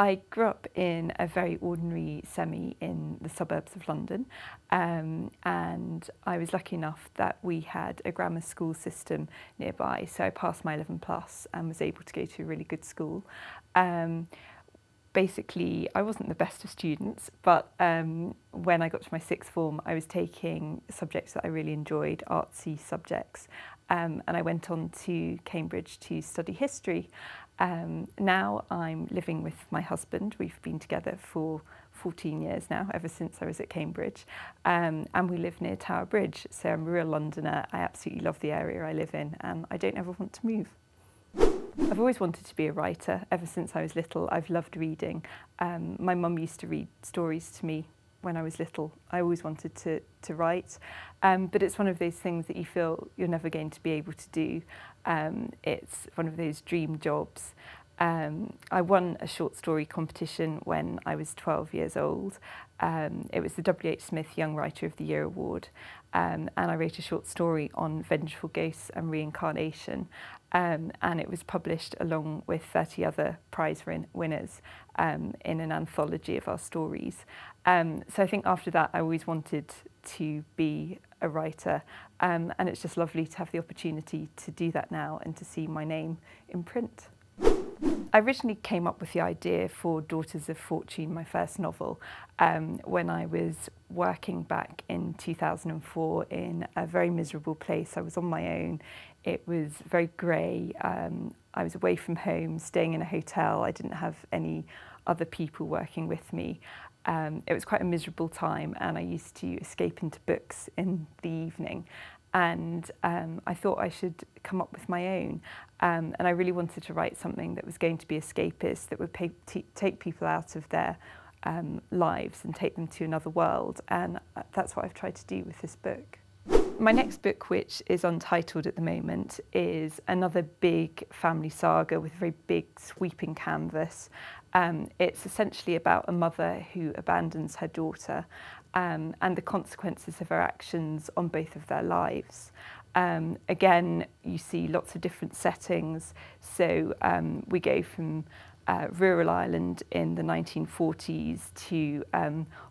I grew up in a very ordinary semi in the suburbs of London, and I was lucky enough that we had a grammar school system nearby, so I passed my 11 plus and was able to go to a really good school. Basically, I wasn't the best of students, but when I got to my sixth form, I was taking subjects that I really enjoyed, artsy subjects, and I went on to Cambridge to study history. Now I'm living with my husband. We've been together for 14 years now, ever since I was at Cambridge, and we live near Tower Bridge, so I'm a real Londoner. I absolutely love the area I live in, and I don't ever want to move. I've always wanted to be a writer ever since I was little. I've loved reading. My mum used to read stories to me when I was little. I always wanted to write, but it's one of those things that you feel you're never going to be able to do. It's one of those dream jobs. I won a short story competition when I was 12 years old. It was the W.H. Smith Young Writer of the Year award, and I wrote a short story on vengeful ghosts and reincarnation, and it was published along with 30 other prize winners in an anthology of our stories. So I think after that I always wanted to be a writer, and it's just lovely to have the opportunity to do that now and to see my name in print. I originally came up with the idea for Daughters of Fortune, my first novel, when I was working back in 2004 in a very miserable place. I was on my own. It was very grey. I was away from home, staying in a hotel. I didn't have any other people working with me. It was quite a miserable time, and I used to escape into books in the evening. And I thought I should come up with my own. And I really wanted to write something that was going to be escapist, that would take people out of their lives and take them to another world. And that's what I've tried to do with this book. My next book, which is untitled at the moment, is another big family saga with a very big sweeping canvas. It's essentially about a mother who abandons her daughter and the consequences of her actions on both of their lives. Again, you see lots of different settings. So we go from rural Ireland in the 1940s to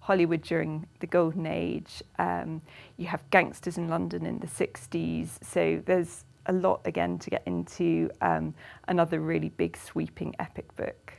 Hollywood during the Golden Age. You have gangsters in London in the 60s. So there's a lot again to get into, another really big sweeping epic book.